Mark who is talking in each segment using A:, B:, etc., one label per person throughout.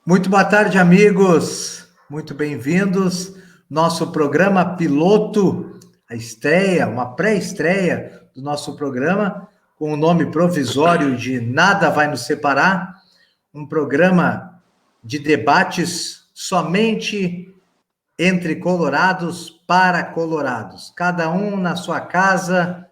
A: Muito boa tarde, amigos. Muito bem-vindos. Nosso programa piloto, a estreia, uma pré-estreia do nosso programa, com o nome provisório de Nada Vai Nos Separar, um programa de debates somente entre colorados para colorados, cada um na sua casa,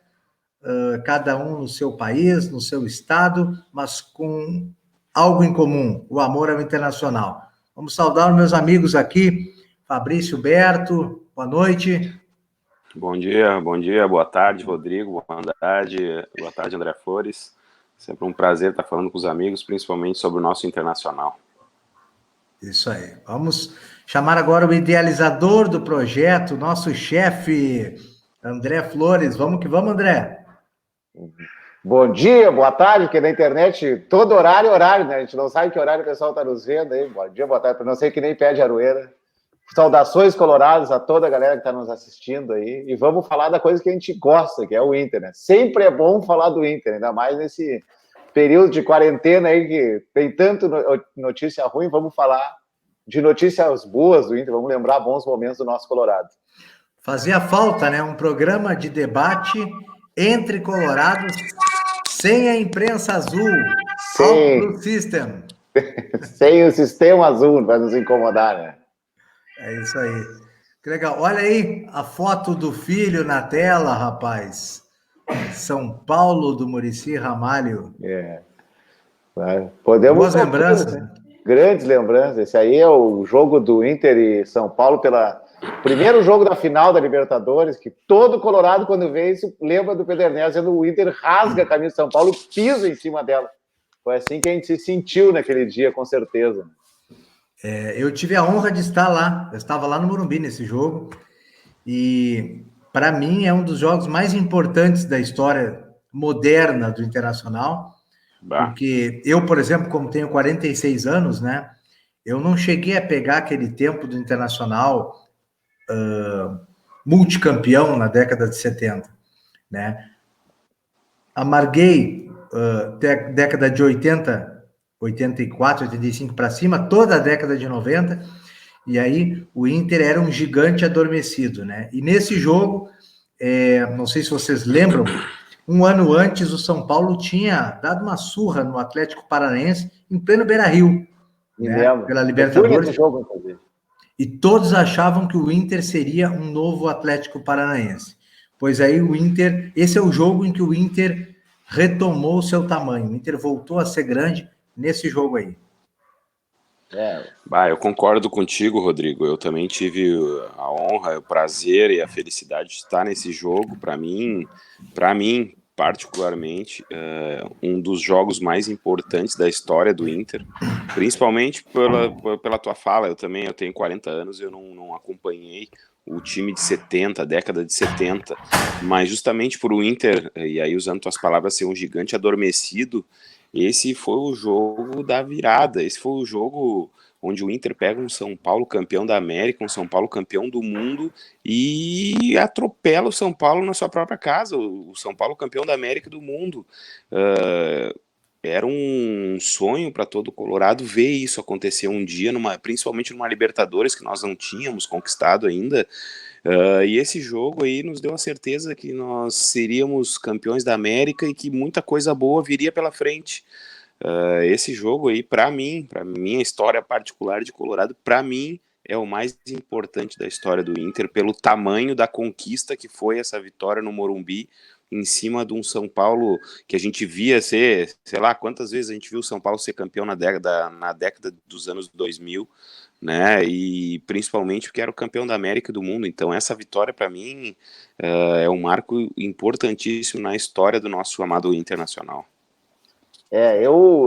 A: cada um no seu país, no seu estado, mas com algo em comum, o amor ao internacional. Vamos saudar os meus amigos aqui, Fabrício Berto, boa noite.
B: Bom dia, boa tarde, Rodrigo, boa tarde, André Flores. Sempre um prazer estar falando com os amigos, principalmente sobre o nosso internacional.
A: Isso aí. Vamos chamar agora o idealizador do projeto, nosso chefe, André Flores. Vamos que vamos, André.
C: Bom dia, boa tarde, porque na internet todo horário, né? A gente não sabe que horário o pessoal está nos vendo aí. Bom dia, boa tarde, para não sei que nem pede Aroeira. Saudações coloradas a toda a galera que está nos assistindo aí. E vamos falar da coisa que a gente gosta, que é o Inter, né? Sempre é bom falar do Inter, ainda mais nesse período de quarentena aí que tem tanto notícia ruim. Vamos falar de notícias boas do Inter, vamos lembrar bons momentos do nosso Colorado.
A: Fazia falta, né? Um programa de debate entre colorados, sem a imprensa azul,
C: sem
A: Blue System.
C: Sem o sistema azul, vai nos incomodar, né?
A: É isso aí. Que legal. Olha aí a foto do filho na tela, rapaz. São Paulo do Muricy Ramalho.
C: Podemos.
A: Boas lembranças.
C: Né? Grandes lembranças. Esse aí é o jogo do Inter e São Paulo pela primeiro jogo da final da Libertadores, que todo colorado, quando vê isso, lembra do Pederneiras, sendo o Inter rasga a camisa de São Paulo, pisa em cima dela. Foi assim que a gente se sentiu naquele dia, com certeza.
A: Eu tive a honra de estar lá. Eu estava lá no Morumbi nesse jogo. E, para mim, é um dos jogos mais importantes da história moderna do Internacional. Porque eu, por exemplo, como tenho 46 anos, né? Eu não cheguei a pegar aquele tempo do Internacional multicampeão na década de 70, né? Amarguei década de 80, 84, 85 para cima, toda a década de 90, e aí o Inter era um gigante adormecido, né? E nesse jogo, não sei se vocês lembram, um ano antes o São Paulo tinha dado uma surra no Atlético Paranaense em pleno Beira-Rio, né? Pela Libertadores.
C: Eu fui nesse jogo, inclusive.
A: E todos achavam que o Inter seria um novo Atlético Paranaense. Pois aí o Inter, esse é o jogo em que o Inter retomou seu tamanho. O Inter voltou a ser grande nesse jogo aí.
B: Eu concordo contigo, Rodrigo. Eu também tive a honra, o prazer e a felicidade de estar nesse jogo. Para mim, particularmente, um dos jogos mais importantes da história do Inter, principalmente pela tua fala. Eu tenho 40 anos, eu não acompanhei o time de 70, a década de 70, mas justamente por o Inter, e aí usando tuas palavras, ser um gigante adormecido, esse foi o jogo da virada, esse foi o jogo onde o Inter pega um São Paulo campeão da América, um São Paulo campeão do mundo e atropela o São Paulo na sua própria casa, o São Paulo campeão da América e do mundo. Era um sonho para todo Colorado ver isso acontecer um dia, principalmente numa Libertadores que nós não tínhamos conquistado ainda. E esse jogo aí nos deu a certeza que nós seríamos campeões da América e que muita coisa boa viria pela frente. Esse jogo aí, para minha história particular de Colorado, para mim é o mais importante da história do Inter, pelo tamanho da conquista que foi essa vitória no Morumbi, em cima de um São Paulo que a gente via ser, sei lá, quantas vezes a gente viu o São Paulo ser campeão na década dos anos 2000, né, e principalmente porque era o campeão da América e do mundo. Então essa vitória para mim é um marco importantíssimo na história do nosso amado Internacional.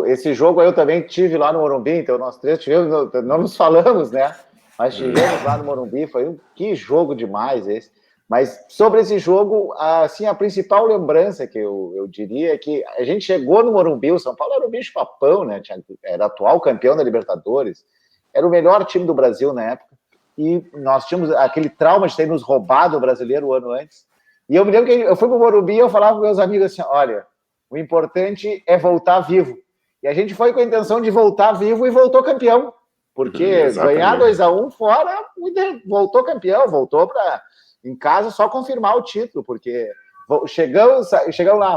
C: Esse jogo aí eu também tive lá no Morumbi, então nós três tivemos, não nos falamos, né, mas tivemos lá no Morumbi, que jogo demais esse. Mas sobre esse jogo, assim, a principal lembrança que eu diria é que a gente chegou no Morumbi, o São Paulo era o bicho-papão, né? Era atual campeão da Libertadores, era o melhor time do Brasil na época, e nós tínhamos aquele trauma de ter nos roubado o brasileiro o ano antes. E eu me lembro que eu fui para o Morumbi e eu falava para meus amigos assim, olha, o importante é voltar vivo. E a gente foi com a intenção de voltar vivo e voltou campeão. Porque ganhar 2-1 fora, o Inter voltou campeão, voltou para em casa só confirmar o título, porque chegamos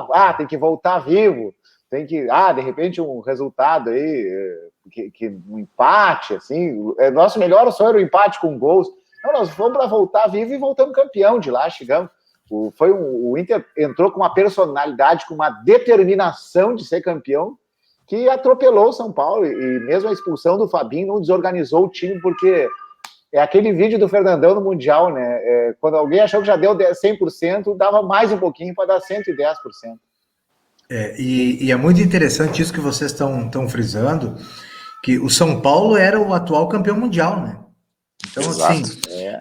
C: lá, tem que voltar vivo, tem que, de repente um resultado aí, que um empate, assim, nosso melhor sonho era o empate com gols. Não, nós fomos para voltar vivo e voltamos campeão de lá, chegamos. O Inter entrou com uma personalidade, com uma determinação de ser campeão, que atropelou o São Paulo, e mesmo a expulsão do Fabinho não desorganizou o time, porque é aquele vídeo do Fernandão no Mundial, né? Quando alguém achou que já deu 100%, dava mais um pouquinho para dar 110%.
A: E é muito interessante isso que vocês estão frisando, que o São Paulo era o atual campeão mundial, né? Então,
B: exato.
A: Assim,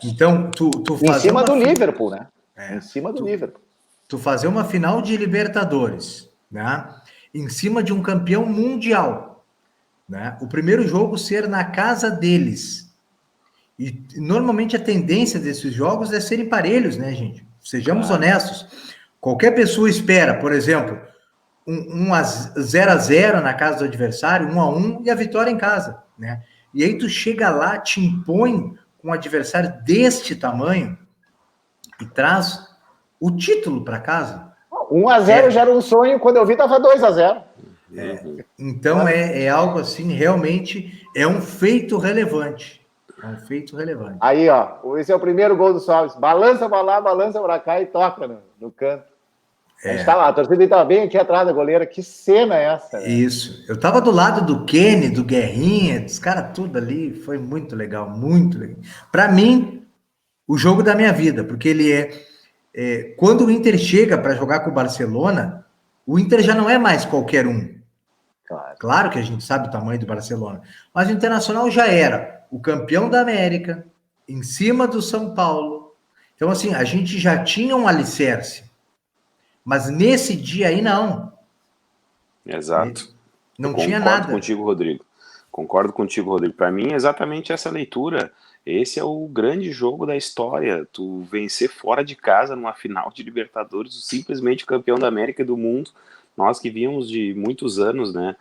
A: então tu
C: em cima do Liverpool, né? Em cima do Liverpool.
A: Tu fazer uma final de Libertadores, né? Em cima de um campeão mundial, né? O primeiro jogo ser na casa deles. E normalmente a tendência desses jogos é serem parelhos, né, gente? Sejamos honestos. Qualquer pessoa espera, por exemplo, um 0-0 na casa do adversário, 1-1 e a vitória em casa, né? E aí tu chega lá, te impõe com um adversário deste tamanho e traz o título para casa.
C: 1-0 já era um sonho, quando eu vi tava 2-0.
A: Então é algo assim, realmente é um feito relevante. É um feito relevante.
C: Aí, ó, esse é o primeiro gol do Sobis. Balança pra lá, balança pra cá e toca no canto. A gente tá lá, a torcida tá bem aqui atrás da goleira. Que cena é essa? Né?
A: Isso. Eu tava do lado do Kenny, do Guerrinha, dos caras tudo ali. Foi muito legal, muito legal. Para mim, o jogo da minha vida, porque ele quando o Inter chega para jogar com o Barcelona, o Inter já não é mais qualquer um. Claro que a gente sabe o tamanho do Barcelona, mas o Internacional já era o campeão da América, em cima do São Paulo. Então, assim, a gente já tinha um alicerce. Mas nesse dia aí, não.
B: Exato.
A: Não tinha nada.
B: Concordo contigo, Rodrigo. Para mim, é exatamente essa leitura. Esse é o grande jogo da história. Tu vencer fora de casa numa final de Libertadores, simplesmente campeão da América e do mundo. Nós que vínhamos de muitos anos, né?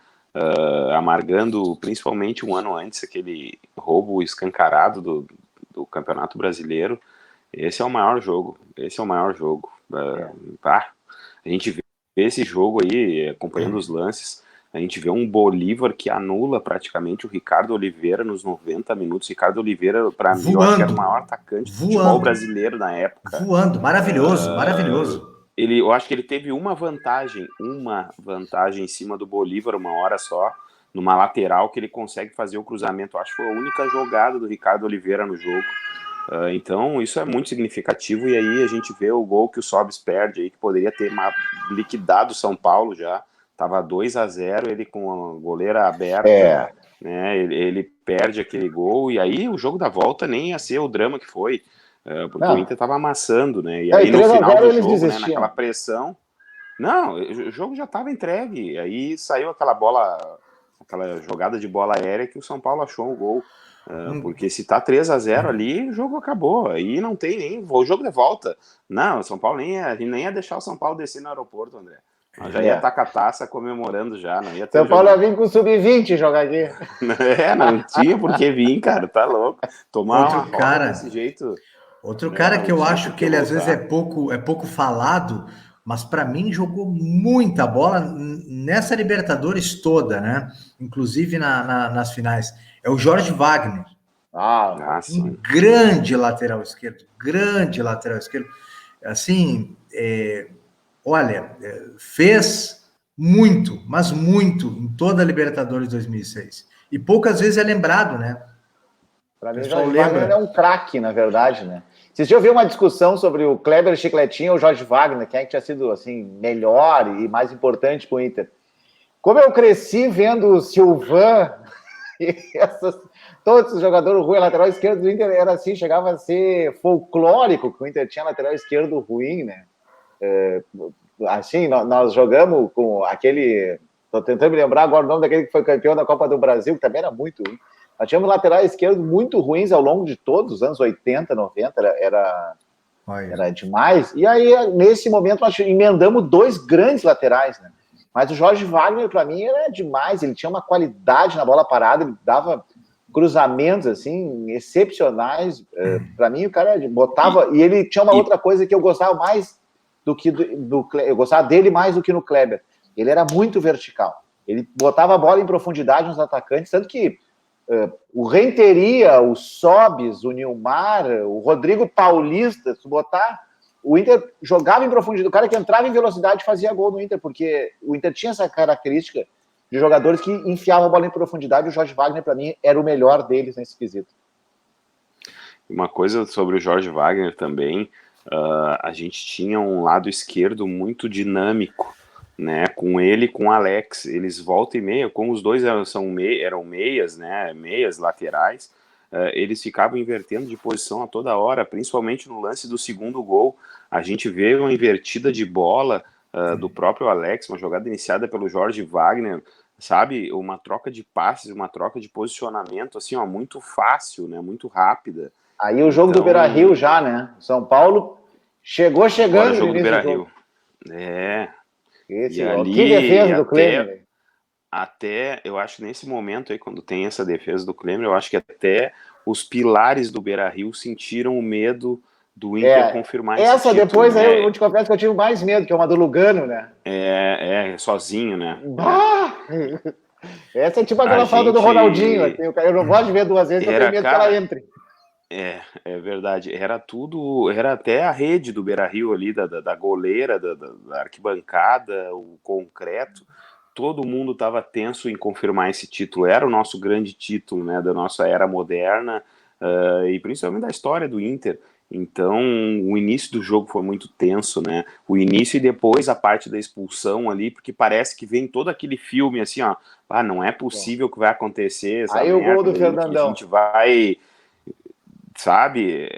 B: Amargando, principalmente um ano antes, aquele roubo escancarado do Campeonato Brasileiro. Esse é o maior jogo. A gente vê esse jogo aí, acompanhando os lances, a gente vê um Bolívar que anula praticamente o Ricardo Oliveira nos 90 minutos. Ricardo Oliveira, para mim, eu acho que era o maior atacante do futebol brasileiro na época.
A: Voando, maravilhoso.
B: Eu acho que ele teve uma vantagem em cima do Bolívar, uma hora só, numa lateral, que ele consegue fazer o cruzamento. Eu acho que foi a única jogada do Ricardo Oliveira no jogo. Então, isso é muito significativo, e aí a gente vê o gol que o Sobis perde, aí, que poderia ter liquidado o São Paulo já, estava 2-0, ele com a goleira aberta, né, ele perde aquele gol, e aí o jogo da volta nem ia ser o drama que foi, porque o Inter estava amassando, né, e aí no final do jogo, né, naquela pressão, o jogo já estava entregue, aí saiu aquela jogada de bola aérea que o São Paulo achou o gol. Porque se tá 3-0 ali, o jogo acabou. Aí não tem nem o jogo de volta. Não, o São Paulo a gente nem ia deixar o São Paulo descer no aeroporto, André. Nós já ia estar com a taça comemorando já. Não ia ter
C: São Paulo ia vir com o sub-20 jogar aqui.
B: Não tinha por que vir, cara. Tá louco. Tomar
A: outro
B: uma
A: cara
B: desse jeito.
A: Outro cara que eu acho que ele às vezes é pouco falado, mas para mim jogou muita bola nessa Libertadores toda, né? Inclusive nas finais. É o Jorge Wagner. Um grande lateral esquerdo. Assim, olha, fez muito, mas muito em toda a Libertadores 2006. E poucas vezes é lembrado, né?
C: Para mim, o Jorge Wagner é um craque, na verdade, né? Vocês já ouviram uma discussão sobre o Kleber Chicletinho ou o Jorge Wagner, quem é que tinha sido assim, melhor e mais importante para o Inter? Como eu cresci vendo o Silvan e todos os jogadores ruins, lateral esquerdo do Inter era assim, chegava a ser folclórico que o Inter tinha lateral esquerdo ruim, né? Assim, nós jogamos com aquele... Estou tentando me lembrar agora o nome daquele que foi campeão da Copa do Brasil, que também era muito ruim. Nós tínhamos laterais esquerdos muito ruins ao longo de todos os anos 80, 90, era demais. E aí, nesse momento, nós emendamos 2 grandes laterais, né? Mas o Jorge Wagner, para mim, era demais. Ele tinha uma qualidade na bola parada, ele dava cruzamentos, assim, excepcionais. Para mim, o cara botava... E ele tinha uma outra coisa que eu gostava mais do que eu gostava dele mais do que no Kleber. Ele era muito vertical. Ele botava a bola em profundidade nos atacantes, tanto que o Renteria, o Sobis, o Nilmar, o Rodrigo Paulista, se botar... O Inter jogava em profundidade. O cara que entrava em velocidade fazia gol no Inter, porque o Inter tinha essa característica de jogadores que enfiavam a bola em profundidade. O Jorge Wagner, para mim, era o melhor deles nesse quesito.
B: Uma coisa sobre o Jorge Wagner também, a gente tinha um lado esquerdo muito dinâmico, né? Com ele e com o Alex. Eles volta e meia, como os dois eram meias, né? Meias laterais, eles ficavam invertendo de posição a toda hora, principalmente no lance do segundo gol. A gente vê uma invertida de bola do próprio Alex, uma jogada iniciada pelo Jorge Wagner, sabe? Uma troca de passes, uma troca de posicionamento, assim, ó, muito fácil, né? Muito rápida.
C: Aí o jogo do Beira-Rio já, né? São Paulo chegando
B: no jogo do Beira-Rio.
C: E ali, que defesa do Klemer.
B: Até, eu acho que nesse momento aí, quando tem essa defesa do Klemer, eu acho que até os pilares do Beira-Rio sentiram o medo do Inter confirmar esse título.
C: Depois aí eu te confesso que eu tive mais medo, que é uma do Lugano, né?
B: Sozinho, né?
C: Essa é tipo aquela falta do Ronaldinho. Eu não gosto de ver duas vezes, eu tenho medo que ela entre.
B: É verdade. Era até a rede do Beira-Rio ali, da goleira, da arquibancada, o concreto. Todo mundo estava tenso em confirmar esse título. Era o nosso grande título, né, da nossa era moderna, e principalmente da história do Inter. Então, o início do jogo foi muito tenso, né? O início e depois a parte da expulsão ali, porque parece que vem todo aquele filme assim, ó. Não é possível que vai acontecer.
C: Aí o gol do Fernandão.
B: A gente vai... Sabe,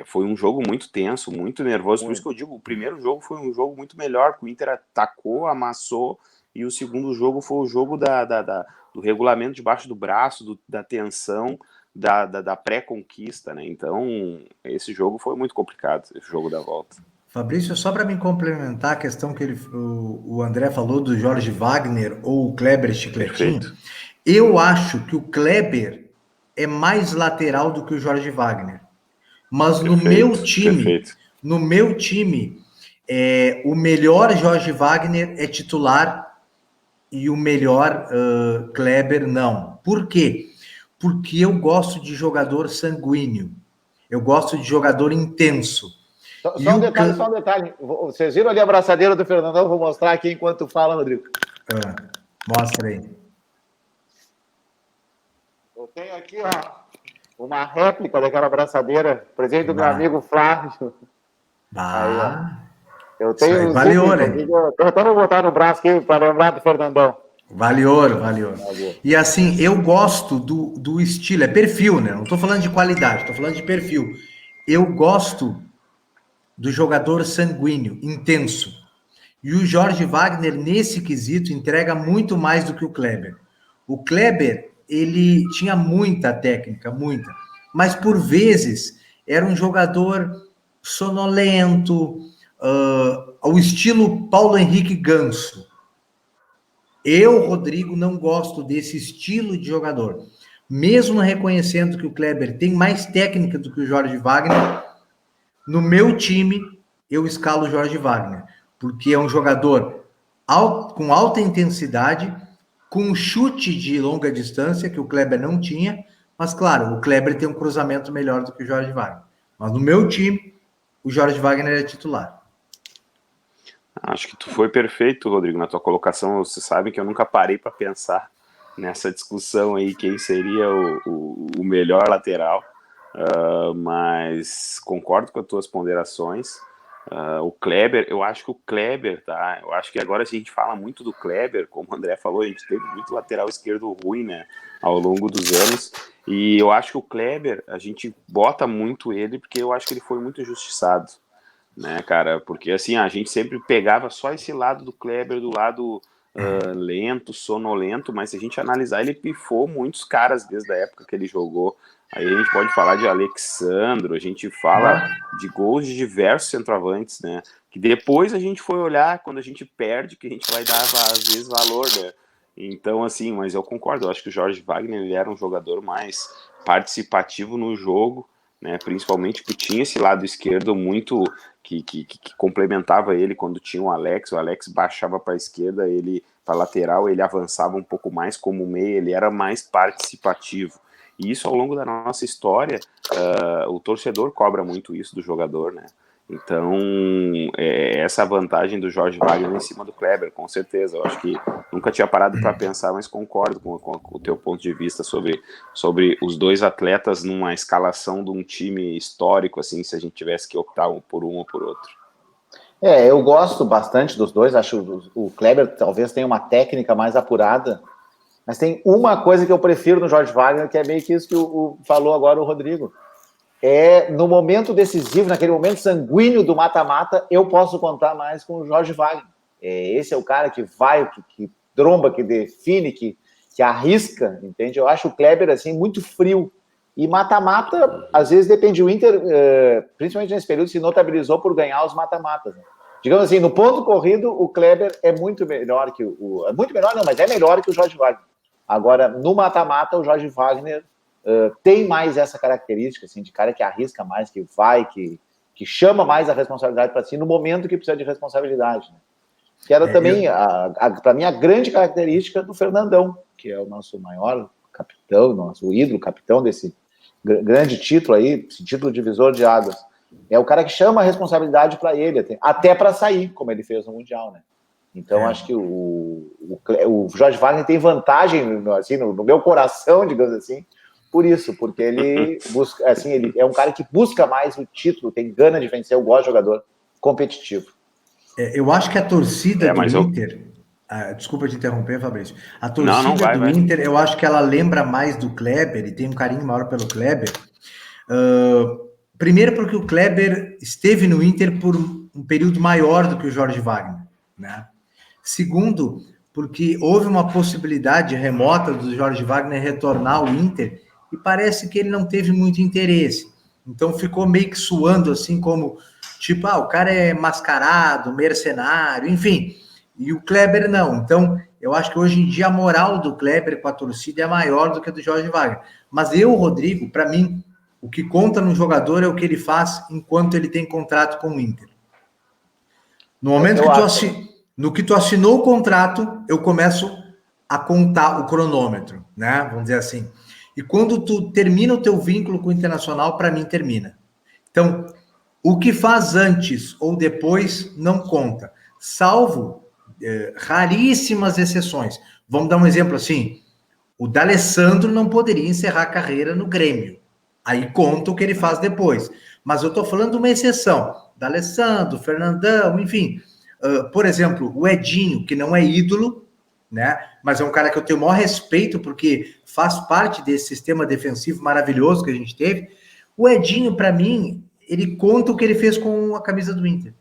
B: foi um jogo muito tenso, muito nervoso. Por isso que eu digo, o primeiro jogo foi um jogo muito melhor, porque o Inter atacou, amassou, e o segundo jogo foi o jogo do regulamento debaixo do braço, da tensão, da pré-conquista, né? Então, esse jogo foi muito complicado, esse jogo da volta.
A: Fabrício, só para me complementar a questão que o André falou do Jorge Wagner ou o Kleber Chicletinho, eu acho que o Kleber é mais lateral do que o Jorge Wagner. Mas no meu time, o melhor Jorge Wagner é titular e o melhor Kleber não. Por quê? Porque eu gosto de jogador sanguíneo. Eu gosto de jogador intenso.
C: Só um detalhe. Vocês viram ali a abraçadeira do Fernandão? Vou mostrar aqui enquanto fala, Rodrigo.
A: Mostra aí.
C: Eu tenho aqui, ó, uma réplica daquela abraçadeira, presente do meu amigo Flávio. Aí, eu tenho.
A: Vale ouro, hein?
C: Eu até vou botar no braço aqui para lembrar do Fernandão.
A: Vale ouro. E assim, eu gosto do estilo, é perfil, né? Não estou falando de qualidade, estou falando de perfil. Eu gosto do jogador sanguíneo, intenso. E o Jorge Wagner, nesse quesito, entrega muito mais do que o Kleber. O Kleber, ele tinha muita técnica, muita. Mas, por vezes, era um jogador sonolento, ao estilo Paulo Henrique Ganso. Eu, Rodrigo, não gosto desse estilo de jogador. Mesmo reconhecendo que o Kleber tem mais técnica do que o Jorge Wagner, no meu time, eu escalo o Jorge Wagner, porque é um jogador com alta intensidade, com chute de longa distância, que o Kleber não tinha, mas, claro, o Kleber tem um cruzamento melhor do que o Jorge Wagner. Mas no meu time, o Jorge Wagner é titular.
B: Acho que tu foi perfeito, Rodrigo, na tua colocação. Você sabe que eu nunca parei para pensar nessa discussão aí, quem seria o melhor lateral, mas concordo com as tuas ponderações. O Kleber, eu acho que o Kleber, tá? Eu acho que agora a gente fala muito do Kleber, como o André falou, a gente teve muito lateral esquerdo ruim, né, ao longo dos anos, e eu acho que o Kleber, a gente bota muito ele, porque eu acho que ele foi muito injustiçado, né, cara, porque assim, a gente sempre pegava só esse lado do Kleber, do lado lento, sonolento, mas se a gente analisar, ele pifou muitos caras desde a época que ele jogou. Aí a gente pode falar de Alexandro, a gente fala de gols de diversos centroavantes, né? Que depois a gente foi olhar, quando a gente perde, que a gente vai dar, às vezes, valor, né? Então, assim, mas eu concordo, eu acho que o Jorge Wagner ele era um jogador mais participativo no jogo, né? Principalmente que tinha esse lado esquerdo muito que complementava ele quando tinha o Alex baixava para a esquerda, ele para lateral, ele avançava um pouco mais como meia, ele era mais participativo. E isso ao longo da nossa história, o torcedor cobra muito isso do jogador, né? Então, essa vantagem do Jorge Wagner em cima do Kleber, com certeza. Eu acho que nunca tinha parado para pensar, mas concordo com o teu ponto de vista sobre os dois atletas numa escalação de um time histórico, assim, se a gente tivesse que optar por um ou por outro.
C: Eu gosto bastante dos dois, acho o Kleber talvez tenha uma técnica mais apurada, mas tem uma coisa que eu prefiro no Jorge Wagner, que é meio que isso que falou agora o Rodrigo. No momento decisivo, naquele momento sanguíneo do mata-mata, eu posso contar mais com o Jorge Wagner. Esse é o cara que vai, que tromba, que define, que arrisca, entende? Eu acho o Kleber, assim, muito frio. E mata-mata, às vezes depende. O Inter, principalmente nesse período, se notabilizou por ganhar os mata-matas. Né? Digamos assim, no ponto corrido, o Kleber é muito melhor que muito melhor não, mas é melhor que o Jorge Wagner. Agora, no mata-mata, o Jorge Wagner tem mais essa característica, assim, de cara que arrisca mais, que vai, que chama mais a responsabilidade para si no momento que precisa de responsabilidade. Né? Que era também, para mim, a grande característica do Fernandão, que é o nosso maior capitão, nosso ídolo, capitão desse grande título aí, esse título divisor de águas. É o cara que chama a responsabilidade para ele, até para sair, como ele fez no Mundial, né? Então, acho que o Jorge Wagner tem vantagem, assim, no meu coração, digamos assim, por isso, porque ele busca, assim, ele é um cara que busca mais o título, tem gana de vencer, eu gosto de jogador competitivo.
A: Eu acho que a torcida do Inter... desculpa te interromper, Fabrício. A torcida do Inter, eu acho que ela lembra mais do Kleber e tem um carinho maior pelo Kleber. Primeiro porque o Kleber esteve no Inter por um período maior do que o Jorge Wagner, né? Segundo, porque houve uma possibilidade remota do Jorge Wagner retornar ao Inter e parece que ele não teve muito interesse. Então ficou meio que suando assim como, tipo, o cara é mascarado, mercenário, enfim. E o Kleber não. Então, eu acho que hoje em dia a moral do Kleber com a torcida é maior do que a do Jorge Wagner. Mas Rodrigo, para mim, o que conta no jogador é o que ele faz enquanto ele tem contrato com o Inter. No momento que tu assinou o contrato, eu começo a contar o cronômetro, né? Vamos dizer assim. E quando tu termina o teu vínculo com o Internacional, para mim termina. Então, o que faz antes ou depois não conta, salvo raríssimas exceções. Vamos dar um exemplo assim: o D'Alessandro não poderia encerrar a carreira no Grêmio. Aí conta o que ele faz depois. Mas eu estou falando de uma exceção. D'Alessandro, Fernandão, enfim. Por exemplo, o Edinho, que não é ídolo, né? Mas é um cara que eu tenho o maior respeito, porque faz parte desse sistema defensivo maravilhoso que a gente teve. O Edinho, para mim, ele conta o que ele fez com a camisa do Inter.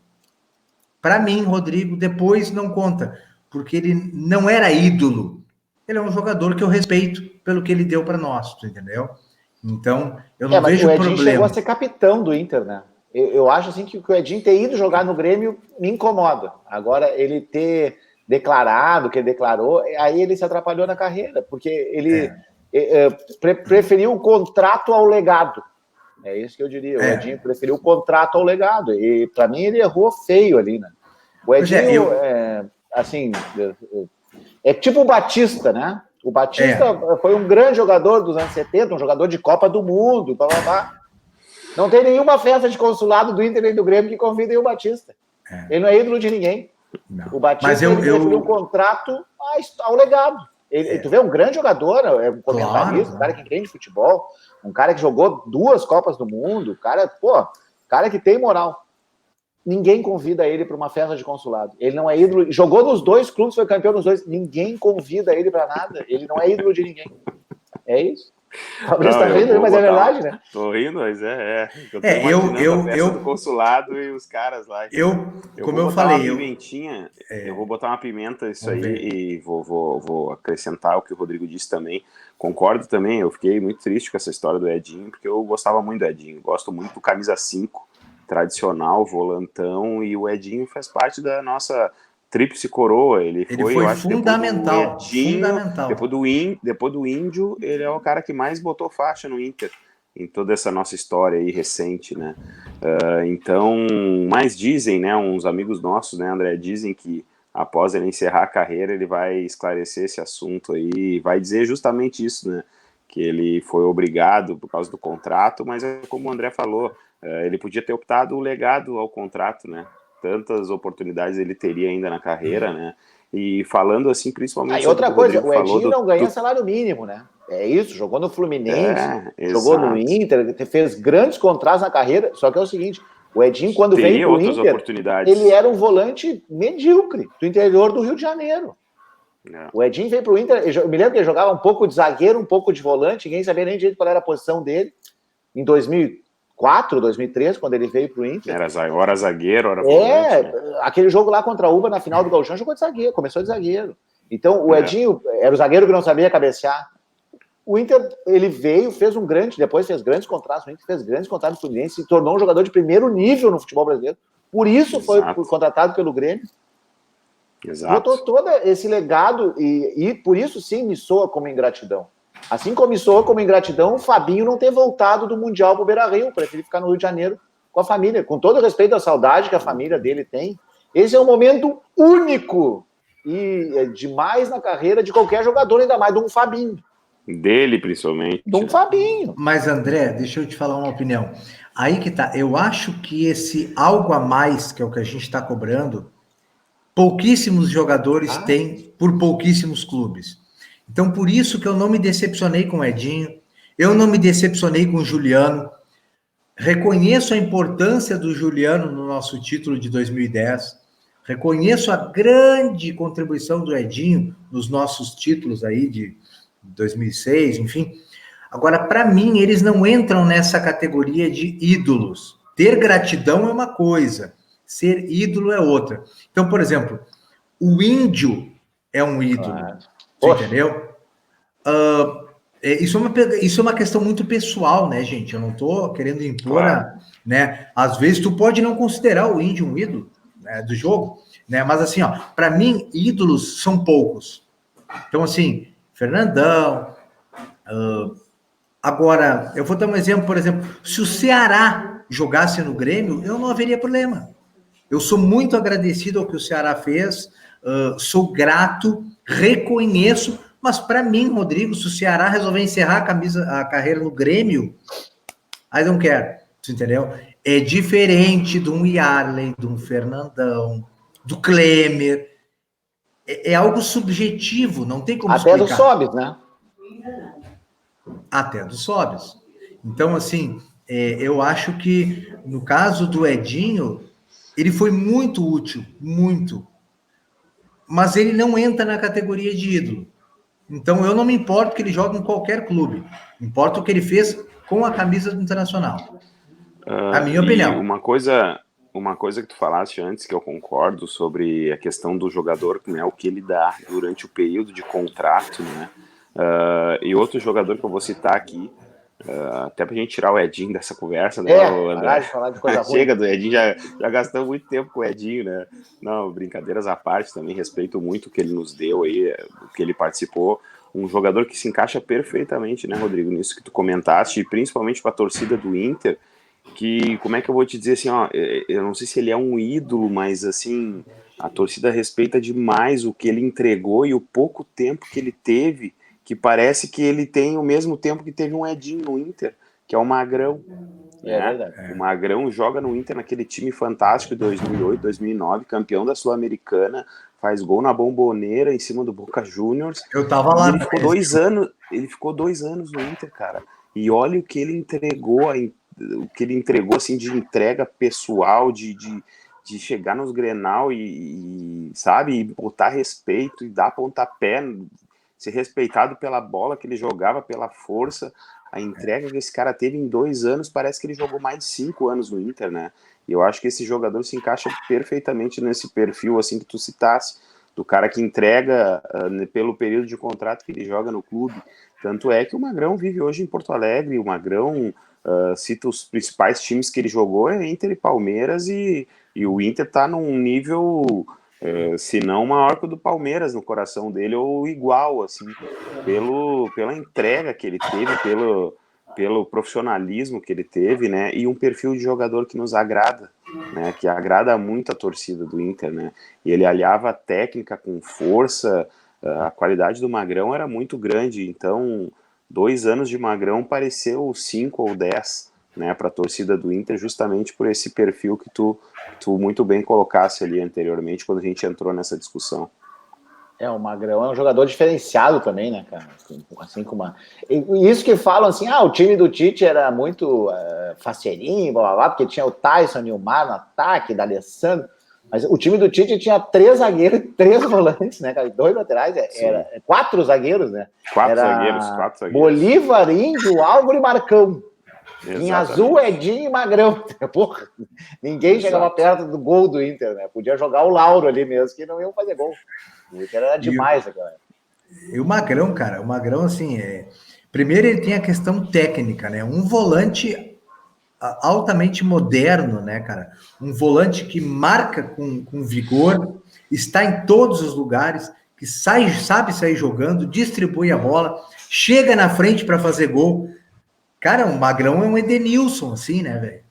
A: Para mim, Rodrigo, depois não conta, porque ele não era ídolo. Ele é um jogador que eu respeito pelo que ele deu para nós, entendeu? Então, eu não vejo problema. O Edinho
C: chegou a ser capitão do Inter, né? Eu acho assim que o Edinho ter ido jogar no Grêmio me incomoda. Agora, ele ter declarado, que ele declarou, aí ele se atrapalhou na carreira, porque ele preferiu o contrato ao legado. É isso que eu diria. O Edinho preferiu o contrato ao legado. E, para mim, ele errou feio ali, né? O Edinho, assim, é tipo o Batista, né? O Batista foi um grande jogador dos anos 70, um jogador de Copa do Mundo, blá, blá, blá. Não tem nenhuma festa de consulado do Inter e do Grêmio que convidem o Batista. Ele não é ídolo de ninguém.
A: Não.
C: O Batista preferiu um contrato ao legado. Tu vê, um grande jogador, é um comentarista, um cara que entende futebol, um cara que jogou 2 Copas do Mundo, cara que tem moral. Ninguém convida ele para uma festa de consulado. Ele não é ídolo. Jogou nos 2 clubes, foi campeão nos 2. Ninguém convida ele para nada. Ele não é ídolo de ninguém. É isso. Fabrício tá rindo, mas é verdade, né?
B: Tô rindo, mas Eu tô imaginando a festa do consulado e os caras lá.
A: Como eu falei...
B: Eu vou botar uma pimenta isso aí e vou acrescentar o que o Rodrigo disse também. Concordo também, eu fiquei muito triste com essa história do Edinho, porque eu gostava muito do Edinho. Gosto muito do camisa 5, tradicional, volantão, e o Edinho faz parte da nossa tríplice coroa. Ele foi, eu acho,
A: fundamental, fundamental.
B: Depois do Índio, ele é o cara que mais botou faixa no Inter, em toda essa nossa história aí recente, né? Então, mas dizem, né, uns amigos nossos, né, André, dizem que após ele encerrar a carreira, ele vai esclarecer esse assunto aí, e vai dizer justamente isso, né? Que ele foi obrigado por causa do contrato, mas é como o André falou, ele podia ter optado o legado ao contrato, né? Tantas oportunidades ele teria ainda na carreira, né? E falando assim, principalmente
C: e outra coisa, o
B: falou
C: Edinho não ganha salário mínimo, né? É isso, jogou no Fluminense, jogou no Inter, fez grandes contratos na carreira, só que é o seguinte, o Edinho, quando veio pro Inter, ele era um volante medíocre, do interior do Rio de Janeiro. O Edinho veio pro Inter, eu me lembro que ele jogava um pouco de zagueiro, um pouco de volante, ninguém sabia nem direito qual era a posição dele, em 2004, 2003, quando ele veio pro Inter.
B: Era zagueiro, era volante.
C: Né? Aquele jogo lá contra a Uva, na final do Gauchão, jogou de zagueiro, começou de zagueiro. Então, o Edinho era o zagueiro que não sabia cabecear. O Inter, ele veio, depois fez grandes contratos, o Inter fez grandes contratos no Fluminense, se tornou um jogador de primeiro nível no futebol brasileiro. Por isso foi contratado pelo Grêmio.
B: Exato.
C: Botou todo esse legado e por isso sim me soa como ingratidão. Assim como me soa como ingratidão o Fabinho não ter voltado do Mundial pro Beira-Rio, prefere ficar no Rio de Janeiro com a família, com todo o respeito à saudade que a família dele tem. Esse é um momento único e demais na carreira de qualquer jogador, ainda mais de um Fabinho.
B: Dele, principalmente.
C: De um Fabinho.
A: Mas, André, deixa eu te falar uma opinião. Aí que tá, eu acho que esse algo a mais, que é o que a gente está cobrando, pouquíssimos jogadores têm por pouquíssimos clubes. Então, por isso que eu não me decepcionei com o Edinho, eu não me decepcionei com o Juliano, reconheço a importância do Juliano no nosso título de 2010, reconheço a grande contribuição do Edinho nos nossos títulos aí de 2006, enfim. Agora, para mim, eles não entram nessa categoria de ídolos. Ter gratidão é uma coisa, ser ídolo é outra. Então, por exemplo, o Índio é um ídolo, entendeu? Isso é uma questão muito pessoal, né, gente? Eu não estou querendo impor, né? Às vezes tu pode não considerar o Índio um ídolo, né, do jogo, né? Mas assim, ó, para mim, ídolos são poucos. Então, assim, Fernandão. Agora, eu vou dar um exemplo, por exemplo, se o Ceará jogasse no Grêmio, eu não haveria problema. Eu sou muito agradecido ao que o Ceará fez, sou grato, reconheço, mas para mim, Rodrigo, se o Ceará resolver encerrar a carreira no Grêmio, I don't care, entendeu? É diferente de um Yarley, de um Fernandão, do Klemer. É algo subjetivo, não tem como explicar.
C: Até do Sobis, né?
A: Até do Sobis. Então, assim, eu acho que no caso do Edinho, ele foi muito útil, muito. Mas ele não entra na categoria de ídolo. Então, eu não me importo que ele jogue em qualquer clube. Importa o que ele fez com a camisa do Internacional. A minha opinião.
B: Uma coisa que tu falaste antes, que eu concordo, sobre a questão do jogador, né, o que ele dá durante o período de contrato, né? E outro jogador que eu vou citar aqui, até pra gente tirar o Edinho dessa conversa, né, André?
C: De falar de coisa
B: Chega do Edinho, já gastamos muito tempo com o Edinho, né? Não, brincadeiras à parte, também respeito muito o que ele nos deu aí, o que ele participou. Um jogador que se encaixa perfeitamente, né, Rodrigo, nisso que tu comentaste, e principalmente para a torcida do Inter, que, como é que eu vou te dizer assim, ó, eu não sei se ele é um ídolo, mas assim, a torcida respeita demais o que ele entregou e o pouco tempo que ele teve, que parece que ele tem o mesmo tempo que teve um Edinho no Inter, que é o Magrão. O Magrão joga no Inter naquele time fantástico de 2008, 2009, campeão da Sul-Americana, faz gol na Bomboneira em cima do Boca Juniors.
A: Eu tava lá.
B: Ele ficou 2 anos no Inter, cara. E olha o que ele entregou, assim, de entrega pessoal, de chegar nos Grenal e sabe, e botar respeito e dar pontapé, ser respeitado pela bola que ele jogava, pela força. A entrega que esse cara teve em 2 anos, parece que ele jogou mais de 5 anos no Inter, né? E eu acho que esse jogador se encaixa perfeitamente nesse perfil, assim, que tu citasse, do cara que entrega pelo período de contrato que ele joga no clube. Tanto é que o Magrão vive hoje em Porto Alegre, o Magrão cita os principais times que ele jogou, é Inter e Palmeiras, e o Inter tá num nível se não maior que o do Palmeiras no coração dele, ou igual, assim, pela entrega que ele teve, pelo profissionalismo que ele teve, né, e um perfil de jogador que nos agrada, né, que agrada muito a torcida do Inter, né, e ele aliava a técnica com força, a qualidade do Magrão era muito grande, então 2 anos de Magrão pareceu 5 ou 10, né, para a torcida do Inter, justamente por esse perfil que tu muito bem colocasse ali anteriormente, quando a gente entrou nessa discussão.
C: O Magrão é um jogador diferenciado também, né, cara? Assim como e isso que falam assim, o time do Tite era muito faceirinho, blá, blá, blá, porque tinha o Tyson e o Mar no ataque, da Alessandro, mas o time do Tite tinha 3 zagueiros e 3 volantes, né, cara? 2 laterais, era 4 zagueiros, né?
B: 4 zagueiros.
C: Bolívar, Índio, Álvaro e Marcão.
B: Exatamente.
C: Em azul, Edinho e Magrão. Porra, ninguém chegava perto do gol do Inter, né? Podia jogar o Lauro ali mesmo, que não iam fazer gol. O Inter era demais, cara.
A: E o Magrão, cara, assim, primeiro ele tem a questão técnica, né? Um volante altamente moderno, né, cara? Um volante que marca com vigor, está em todos os lugares, que sabe sair jogando, distribui a bola, chega na frente para fazer gol. Cara, o Magrão é um Edenilson, assim, né, velho?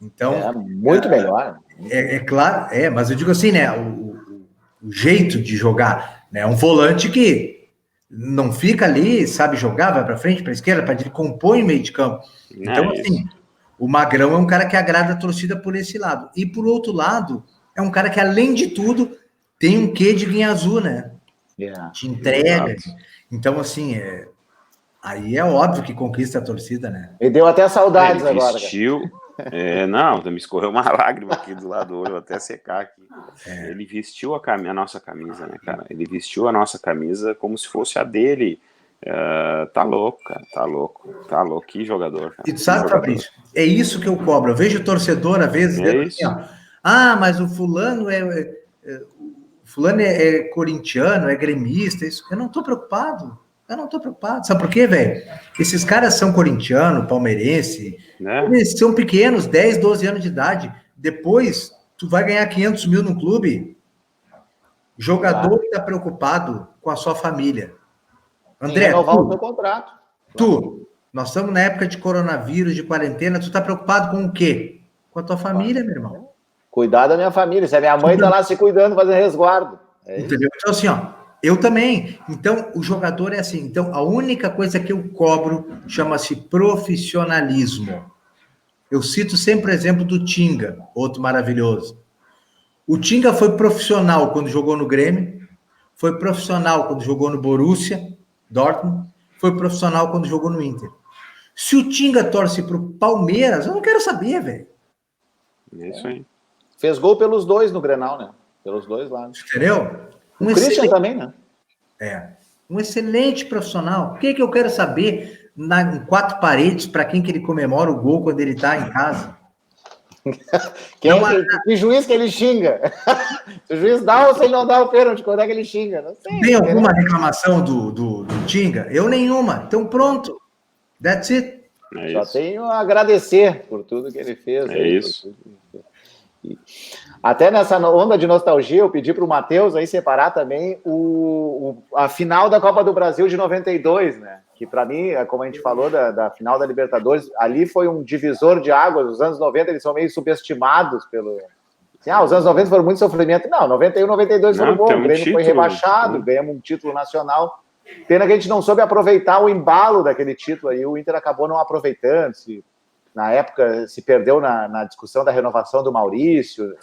A: Então,
C: muito melhor.
A: É claro, mas eu digo assim, né? O jeito de jogar, né? Um volante que não fica ali, sabe jogar, vai para frente, para esquerda, para direita, compõe o meio de campo. Então, assim, o Magrão é um cara que agrada a torcida por esse lado. E por outro lado, é um cara que, além de tudo, tem um quê de guinha azul, né? Te entrega. Exato. Então, assim, aí é óbvio que conquista a torcida, né?
C: Me deu até saudades agora.
B: Vestiu... não, me escorreu uma lágrima aqui do lado do olho, vou até secar aqui. Ele vestiu a nossa camisa, né, cara? Ele vestiu a nossa camisa como se fosse a dele. Tá louco, cara, tá louco. Que jogador, cara.
A: E tu sabe, Fabrício, é isso que eu cobro. Eu vejo o torcedor, às vezes, assim, mas o fulano é corintiano, é gremista, isso. Eu não tô preocupado. Sabe por quê, velho? Esses caras são corintiano, palmeirense, eles são pequenos, 10, 12 anos de idade. Depois, tu vai ganhar 500 mil no clube. Jogador que tá preocupado com a sua família. André,
C: renovar o teu contrato.
A: Nós estamos na época de coronavírus, de quarentena, tu tá preocupado com o quê? Com a tua família, meu irmão.
C: Cuidar da minha família. Se a minha mãe tá lá se cuidando, fazendo resguardo.
A: Entendeu? Então, assim, eu também. Então, o jogador é assim. Então, a única coisa que eu cobro chama-se profissionalismo. Eu cito sempre o exemplo do Tinga, outro maravilhoso. O Tinga foi profissional quando jogou no Grêmio, foi profissional quando jogou no Borussia Dortmund, foi profissional quando jogou no Inter. Se o Tinga torce pro Palmeiras, eu não quero saber, velho.
B: É isso aí.
C: Fez gol pelos dois no Grenal, né? Pelos dois lados.
A: Entendeu?
C: O Christian também, né?
A: Um excelente profissional. O que eu quero saber em 4 paredes para quem que ele comemora o gol quando ele está em casa?
C: Que juiz que ele xinga? Se o juiz dá ou se ele não dá o pênalti, quando é que ele xinga? Não sei.
A: Tem alguma reclamação do Tinga? Eu nenhuma. Então pronto. That's it.
C: Só tenho a agradecer por tudo que ele fez.
B: Isso.
C: Até nessa onda de nostalgia, eu pedi para o Matheus aí separar também a final da Copa do Brasil de 92, né? Que para mim, como a gente falou da final da Libertadores, ali foi um divisor de águas. Os anos 90 eles são meio subestimados pelo... Assim, os anos 90 foram muito sofrimento. Não, 91, 92 foram bons. O Grêmio foi rebaixado, ganhamos um título nacional. Pena que a gente não soube aproveitar o embalo daquele título aí. O Inter acabou não aproveitando. Na época, se perdeu na discussão da renovação do Maurício.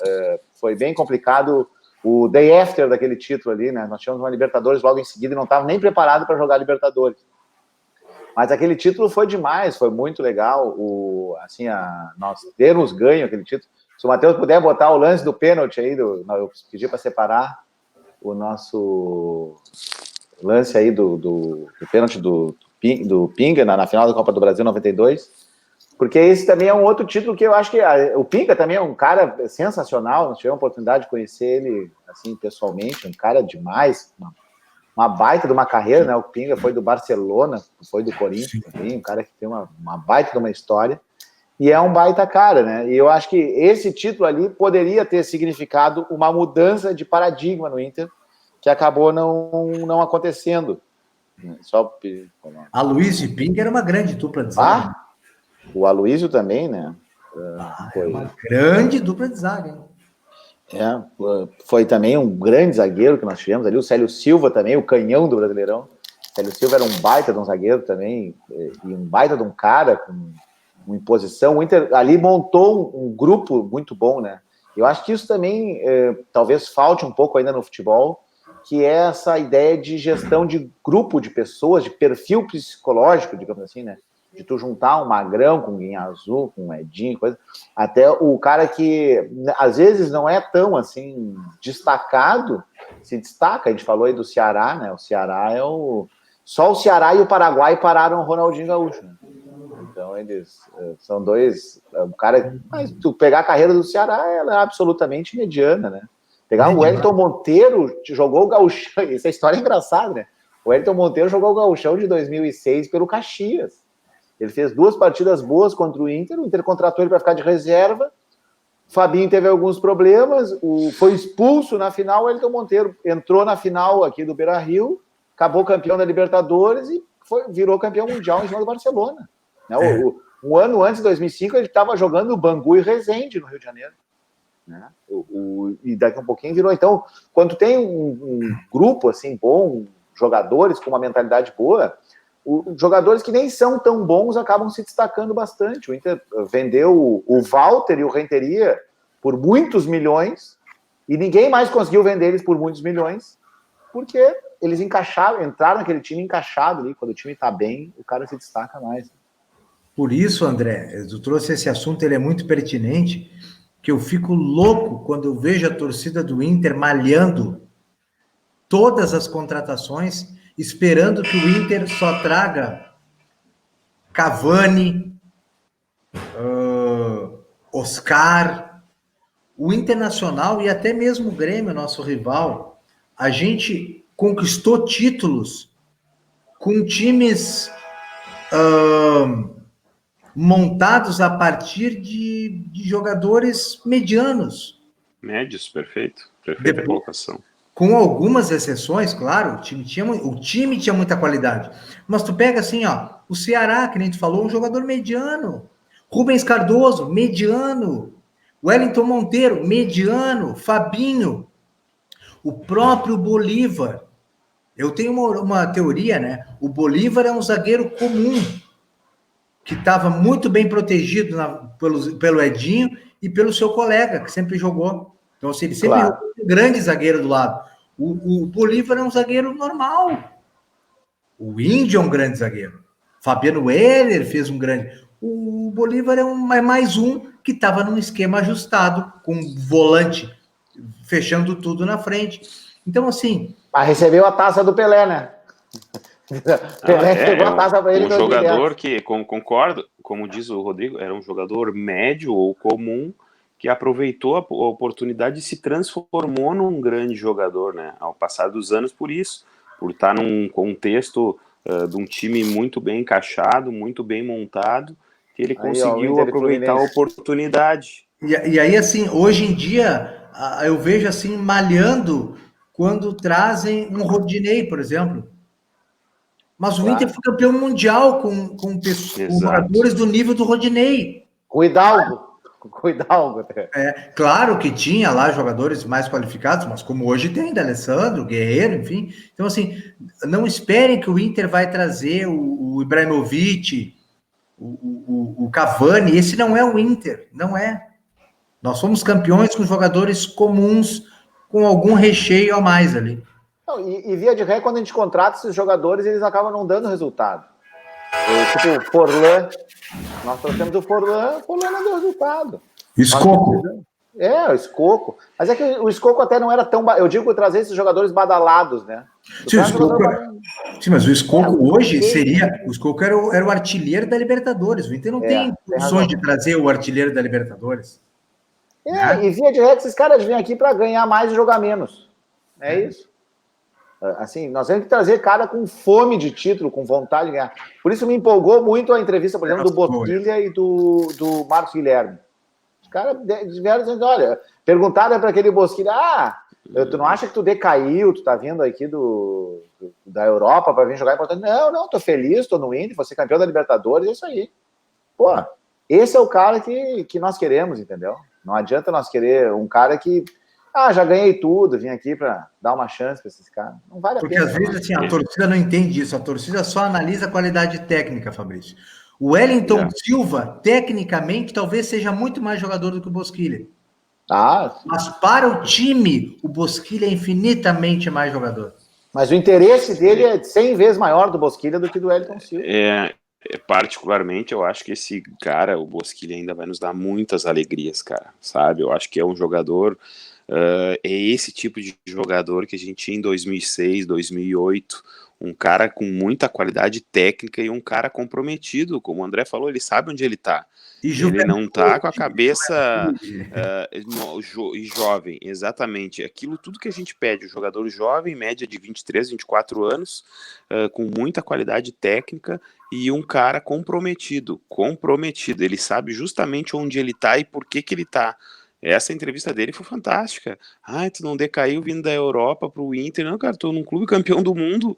C: Foi bem complicado o day after daquele título ali, né? Nós tínhamos uma Libertadores logo em seguida e não estava nem preparado para jogar Libertadores. Mas aquele título foi demais, foi muito legal. Nós termos ganho aquele título. Se o Matheus puder botar o lance do pênalti aí, eu pedi para separar o nosso lance aí do pênalti do Pinga na final da Copa do Brasil 92, porque esse também é um outro título que eu acho que o Pinga também é um cara sensacional. Nós tivemos a oportunidade de conhecer ele assim pessoalmente, um cara demais, uma baita de uma carreira, né? O Pinga foi do Barcelona, foi do Corinthians também, um cara que tem uma baita de uma história. E é um baita cara, né? E eu acho que esse título ali poderia ter significado uma mudança de paradigma no Inter, que acabou não acontecendo. Só...
A: Aloysio e Ping era uma grande dupla de zaga.
C: Ah, o Aloysio também, né?
A: É uma grande dupla de zaga, hein?
C: Foi também um grande zagueiro que nós tivemos ali, o Célio Silva também, o canhão do Brasileirão. O Célio Silva era um baita de um zagueiro também, e um baita de um cara com uma imposição. O Inter ali montou um grupo muito bom, né? Eu acho que isso também talvez falte um pouco ainda no futebol, que é essa ideia de gestão de grupo de pessoas, de perfil psicológico, digamos assim, né? De tu juntar um Magrão com um Guinha Azul, com um Edinho, coisa. Até o cara que às vezes não é tão assim destacado, se destaca. A gente falou aí do Ceará, né? O Ceará só o Ceará e o Paraguai pararam o Ronaldinho Gaúcho, né? Então eles são dois. O cara, mas tu pegar a carreira do Ceará, ela é absolutamente mediana, né? Pegar o Wellington Monteiro, jogou o Gauchão. Essa história é engraçada, né? O Wellington Monteiro jogou o Gauchão de 2006 pelo Caxias. Ele fez 2 partidas boas contra o Inter contratou ele para ficar de reserva, o Fabinho teve alguns problemas, foi expulso na final, o Wellington Monteiro entrou na final aqui do Beira-Rio, acabou campeão da Libertadores e virou campeão mundial em cima do Barcelona. Um ano antes, de 2005, ele estava jogando no Bangu e Resende, no Rio de Janeiro. Né? E daqui a um pouquinho virou. Então, quando tem um grupo assim bom, jogadores com uma mentalidade boa, os jogadores que nem são tão bons acabam se destacando bastante. O Inter vendeu o Walter e o Renteria por muitos milhões e ninguém mais conseguiu vender eles por muitos milhões porque eles entraram naquele time encaixado ali. Quando o time está bem, o cara se destaca mais.
A: Por isso, André, eu trouxe esse assunto, ele é muito pertinente, que eu fico louco quando eu vejo a torcida do Inter malhando todas as contratações, esperando que o Inter só traga Cavani, Oscar, o Internacional e até mesmo o Grêmio, nosso rival. A gente conquistou títulos com times montados a partir de jogadores medianos.
B: Médios, perfeito. Perfeita colocação.
A: Com algumas exceções, claro, o time tinha muita qualidade. Mas tu pega assim, ó, o Ceará, que nem tu falou, um jogador mediano. Rubens Cardoso, mediano. Wellington Monteiro, mediano. Fabinho. O próprio Bolívar. Eu tenho uma teoria, né? O Bolívar é um zagueiro comum, que estava muito bem protegido pelo Edinho e pelo seu colega, que sempre jogou. Então, assim, ele sempre jogou um grande zagueiro do lado. O Bolívar é um zagueiro normal. O Índio é um grande zagueiro. Fabiano Heller fez um grande. O Bolívar é mais um que estava num esquema ajustado, com volante fechando tudo na frente. Então, assim...
C: Mas recebeu a taça do Pelé, né? Pelé pegou a taça para ele.
B: Um jogador que, concordo, como diz o Rodrigo, era um jogador médio ou comum, que aproveitou a oportunidade e se transformou num grande jogador, né? Ao passar dos anos, por estar num contexto de um time muito bem encaixado, muito bem montado, que ele conseguiu aproveitar a oportunidade.
A: E aí, assim, hoje em dia, eu vejo assim, malhando quando trazem um Rodinei, por exemplo. Mas o Inter foi campeão mundial com jogadores do nível do Rodinei.
C: O Hidalgo.
A: Claro que tinha lá jogadores mais qualificados, mas como hoje tem, D'Alessandro, Guerreiro, enfim. Então, assim, não esperem que o Inter vai trazer o Ibrahimovic, o Cavani. Esse não é o Inter, não é. Nós somos campeões com jogadores comuns, com algum recheio a mais ali.
C: Não, e via de regra, quando a gente contrata esses jogadores, eles acabam não dando resultado. Tipo, o Forlan, nós trouxemos o Forlan não deu resultado.
A: Escoco.
C: O Escoco. Mas é que o Escoco até não era tão... Eu digo trazer esses jogadores badalados, né?
A: Sim, mas o Escoco hoje seria... O Escoco era o artilheiro da Libertadores. O Inter não tem condições de trazer o artilheiro da Libertadores.
C: E via de regra, esses caras vêm aqui para ganhar mais e jogar menos. É isso. Assim, nós temos que trazer cara com fome de título, com vontade de ganhar. Por isso me empolgou muito a entrevista, por exemplo, do Bosquilha e do Marcos Guilherme. Os caras vieram dizendo, olha, perguntaram para aquele Bosquilha, tu não acha que tu decaiu, tu tá vindo aqui da Europa para vir jogar importante? Não, tô feliz, tô no Inter, vou ser campeão da Libertadores, é isso aí. Pô, esse é o cara que nós queremos, entendeu? Não adianta nós querer um cara que já ganhei tudo, vim aqui para dar uma chance para esses caras. Não vale a pena.
A: Porque às vezes assim, a torcida não entende isso, a torcida só analisa a qualidade técnica, Fabrício. O Wellington Silva, tecnicamente, talvez seja muito mais jogador do que o Bosquilha. Mas para o time, o Bosquilha é infinitamente mais jogador.
C: Mas o interesse dele é 100 vezes maior do Bosquilha do que do Wellington Silva.
B: Particularmente, eu acho que esse cara, o Bosquilha, ainda vai nos dar muitas alegrias, cara, sabe? Eu acho que é um jogador... é esse tipo de jogador que a gente tinha em 2006, 2008, um cara com muita qualidade técnica e um cara comprometido, como o André falou, ele sabe onde ele tá. Ele não tá com a cabeça jovem, exatamente. Aquilo tudo que a gente pede, o jogador jovem, média de 23, 24 anos, com muita qualidade técnica e um cara comprometido. Ele sabe justamente onde ele tá e por que ele tá. Essa entrevista dele foi fantástica. Tu não decaiu vindo da Europa pro Inter. Não, cara, tô num clube campeão do mundo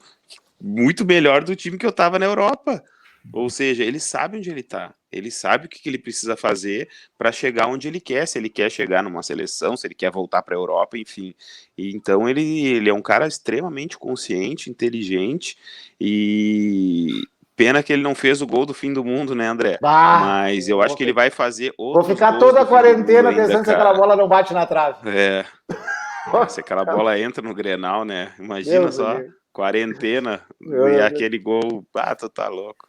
B: muito melhor do time que eu tava na Europa. Ou seja, ele sabe onde ele tá. Ele sabe o que ele precisa fazer para chegar onde ele quer. Se ele quer chegar numa seleção, se ele quer voltar para a Europa, enfim. E então ele é um cara extremamente consciente, inteligente e... Pena que ele não fez o gol do fim do mundo, né, André? Mas eu acho que ele vai fazer outro.
C: Vou ficar toda a quarentena pensando se aquela bola não bate na trave.
B: Se aquela bola entra no Grenal, né? Imagina só, quarentena e aquele gol. Tu tá louco.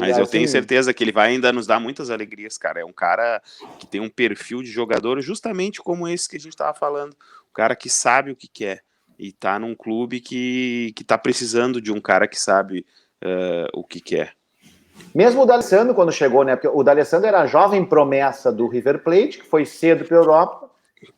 B: Mas eu tenho certeza que ele vai ainda nos dar muitas alegrias, cara. É um cara que tem um perfil de jogador justamente como esse que a gente tava falando. Um cara que sabe o que quer e tá num clube que tá precisando de um cara que sabe o que quer.
C: Mesmo o D'Alessandro quando chegou, né? Porque o D'Alessandro era a jovem promessa do River Plate, que foi cedo para a Europa,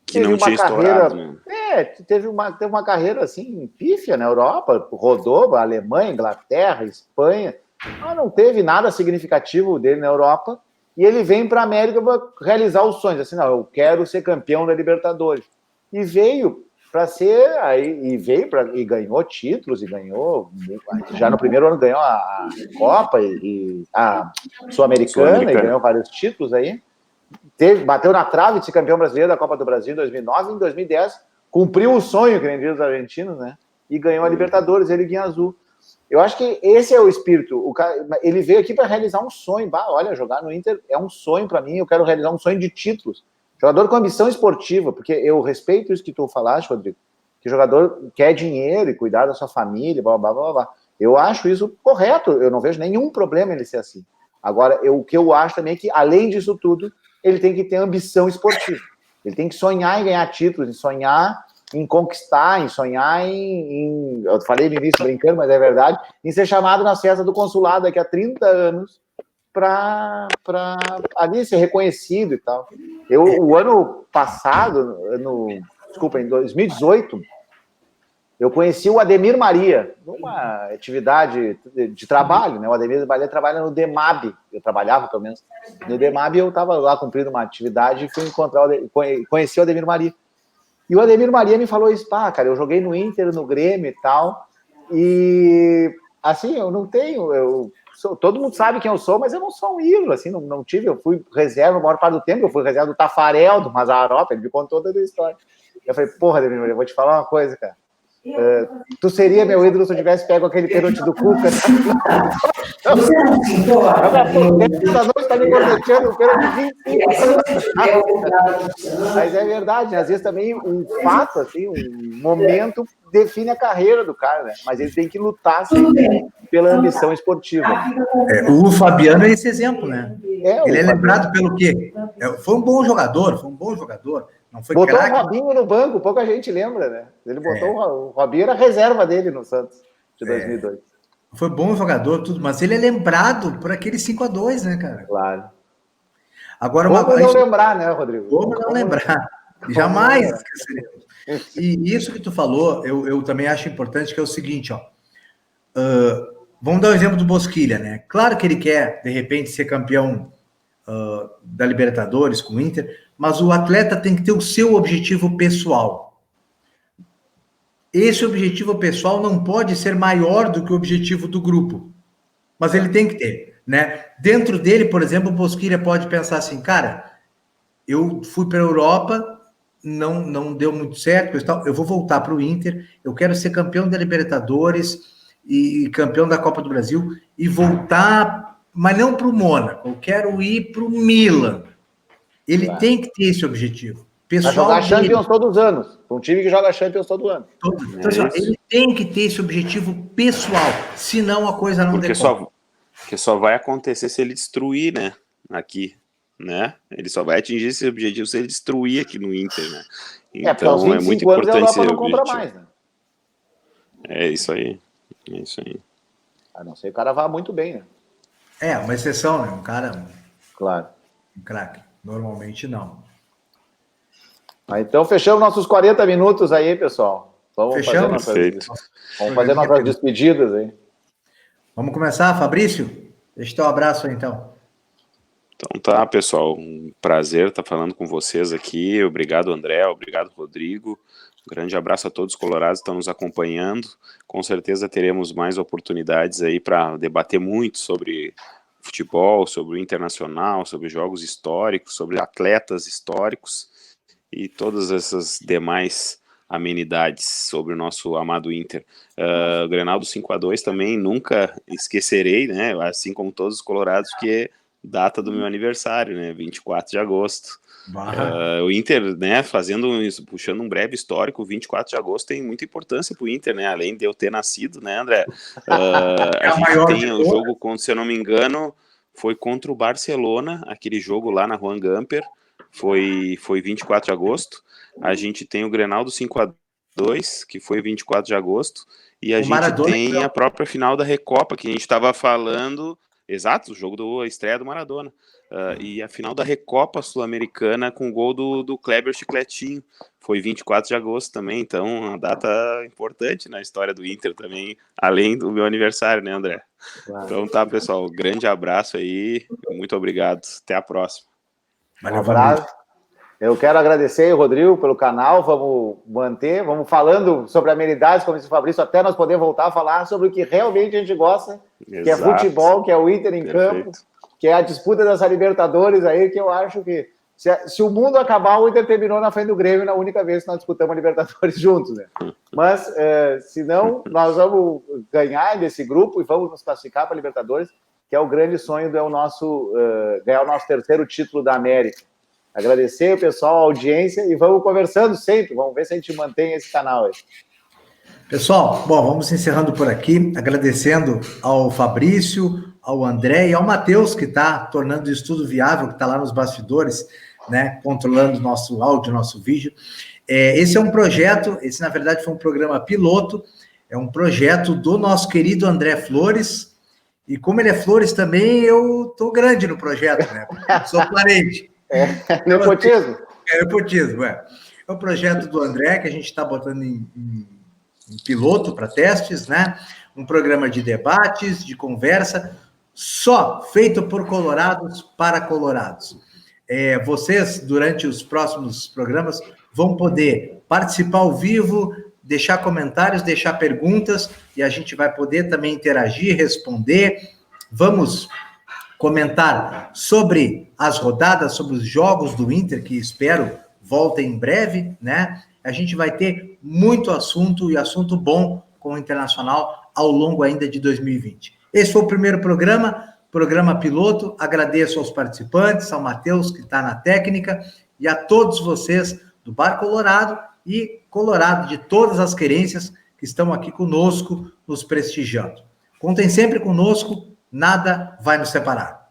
B: que não tinha estourado, né?
C: Teve uma carreira assim pífia na Europa, rodou a Alemanha, Inglaterra, Espanha, mas não teve nada significativo dele na Europa, e ele vem para a América para realizar os sonhos, assim, não, eu quero ser campeão da Libertadores, e veio para ser, e ganhou títulos, e ganhou, já no primeiro ano ganhou a Copa e a Sul-Americana, e ganhou vários títulos aí, bateu na trave de ser campeão brasileiro da Copa do Brasil em 2009, e em 2010 cumpriu o sonho, que nem diz os argentinos, né, e ganhou a Libertadores, ele em azul. Eu acho que esse é o espírito, ele veio aqui para realizar um sonho, olha, jogar no Inter é um sonho para mim, eu quero realizar um sonho de títulos. Jogador com ambição esportiva, porque eu respeito isso que tu falaste, Rodrigo, que o jogador quer dinheiro e cuidar da sua família, blá, blá, blá, blá. Eu acho isso correto, eu não vejo nenhum problema ele ser assim. Agora, o que eu acho também é que, além disso tudo, ele tem que ter ambição esportiva. Ele tem que sonhar em ganhar títulos, em sonhar em conquistar, em sonhar em eu falei no início brincando, mas é verdade, em ser chamado na festa do consulado daqui a 30 anos, para ali ser reconhecido e tal. O ano passado, em 2018, eu conheci o Ademir Maria, numa atividade de trabalho, né? O Ademir Maria trabalha no DEMAB, eu trabalhava pelo menos no DEMAB, e eu estava lá cumprindo uma atividade e fui conheci o Ademir Maria. E o Ademir Maria me falou isso, cara, eu joguei no Inter, no Grêmio e tal, e assim, eu não tenho... todo mundo sabe quem eu sou, mas eu não sou um ídolo, assim, não tive, eu fui reserva a maior parte do tempo, eu fui reserva do Tafarel, do Mazzaropi, ele me contou toda a história. Eu falei, porra, Ademir Maria, eu vou te falar uma coisa, cara, tu seria meu ídolo se eu tivesse pego aquele pênalti do Cuca. Não está me cornetando o pênalti de 25. Mas é verdade, às vezes também um fato, assim, um momento define a carreira do cara, né? Mas ele tem que lutar sempre pela ambição esportiva.
A: O Fabiano é esse exemplo, né? Ele é lembrado pelo quê? Foi um bom jogador, Não foi
C: botou
A: craque.
C: O Robinho no banco, pouca gente lembra, né? Ele botou o Robinho, era reserva dele no Santos, de 2002.
A: Foi bom jogador, tudo, mas ele é lembrado por aquele 5-2, né, cara?
C: Claro.
A: Agora,
C: como não lembrar, né, Rodrigo?
A: Como não lembrar? Jamais esqueceremos. E isso que tu falou, eu também acho importante, que é o seguinte, ó. Vamos dar o exemplo do Bosquilha, né? Claro que ele quer, de repente, ser campeão da Libertadores com o Inter, mas o atleta tem que ter o seu objetivo pessoal. Esse objetivo pessoal não pode ser maior do que o objetivo do grupo, mas ele tem que ter, né? Dentro dele, por exemplo, o Bosquilha pode pensar assim, cara, eu fui para a Europa, não deu muito certo, eu vou voltar para o Inter, eu quero ser campeão da Libertadores e campeão da Copa do Brasil e voltar, mas não para o Mônaco, eu quero ir para o Milan. Ele tem que ter esse objetivo pessoal.
C: Vai jogar Champions todos os anos, um time que joga Champions todo ano.
A: Então, ele tem que ter esse objetivo pessoal, senão a coisa não decola.
B: Porque só vai acontecer se ele destruir, né, aqui. Né? Ele só vai atingir esse objetivo se ele destruir aqui no Inter, né? Então é muito importante esse
C: não compra mais, né?
B: É isso aí.
C: A não ser que o cara vá muito bem, né?
A: É, uma exceção, né? Um cara...
C: Claro.
A: Um craque. Normalmente não.
C: Então fechamos nossos 40 minutos aí, pessoal. Vamos fazer nossas despedidas aí.
A: Vamos começar, Fabrício? Deixa o teu abraço aí, então.
B: Então tá, pessoal, um prazer estar falando com vocês aqui. Obrigado, André, obrigado, Rodrigo. Um grande abraço a todos os colorados que estão nos acompanhando. Com certeza teremos mais oportunidades aí para debater muito sobre futebol, sobre o internacional, sobre jogos históricos, sobre atletas históricos e todas essas demais amenidades sobre o nosso amado Inter. O Grenal do 5-2 também nunca esquecerei, né? Assim como todos os colorados, que é data do meu aniversário, né, 24 de agosto. O Inter, né, puxando um breve histórico, 24 de agosto tem muita importância para o Inter, né, além de eu ter nascido, né, André? A gente tem o jogo, se eu não me engano, foi contra o Barcelona, aquele jogo lá na Juan Gamper, foi 24 de agosto. A gente tem o Grenal do 5-2, que foi 24 de agosto, e a gente tem a própria final da Recopa, que a gente estava falando... Exato, o jogo da estreia do Maradona. E a final da Recopa Sul-Americana com o gol do Kleber Chicletinho. Foi 24 de agosto também, então uma data importante na história do Inter também, além do meu aniversário, né, André? Claro. Então tá, pessoal, grande abraço aí, muito obrigado, até a próxima.
C: Um abraço. Eu quero agradecer o Rodrigo pelo canal, vamos falando sobre amenidades, como disse o Fabrício, até nós poder voltar a falar sobre o que realmente a gente gosta, que é futebol, que é o Inter em campo, que é a disputa dessa Libertadores aí, que eu acho que se o mundo acabar, o Inter terminou na frente do Grêmio na única vez que nós disputamos a Libertadores juntos, né? Mas, se não, nós vamos ganhar desse grupo e vamos nos classificar para a Libertadores, que é o grande sonho ganhar o nosso terceiro título da América. Agradecer o pessoal, a audiência, e vamos conversando sempre. Vamos ver se a gente mantém esse canal aí.
A: Pessoal, bom, vamos encerrando por aqui, agradecendo ao Fabrício, ao André e ao Matheus, que está tornando isso tudo viável, que está lá nos bastidores, né, controlando nosso áudio, nosso vídeo. Esse é um projeto, esse na verdade foi um programa piloto, é um projeto do nosso querido André Flores, e como ele é Flores também, eu estou grande no projeto, né, sou parente.
C: Nepotismo?
A: Nepotismo, é um projeto do André que a gente está botando em piloto para testes, né? Um programa de debates, de conversa, só feito por colorados para colorados. Vocês, durante os próximos programas, vão poder participar ao vivo, deixar comentários, deixar perguntas, e a gente vai poder também interagir, responder. Vamos comentar sobre as rodadas, sobre os jogos do Inter, que espero voltem em breve, né? A gente vai ter muito assunto, e assunto bom com o Internacional ao longo ainda de 2020. Esse foi o primeiro programa piloto. Agradeço aos participantes, ao Matheus, que está na técnica, e a todos vocês do Bar Colorado e Colorado de todas as querências que estão aqui conosco, nos prestigiando. Contem sempre conosco, nada vai nos separar.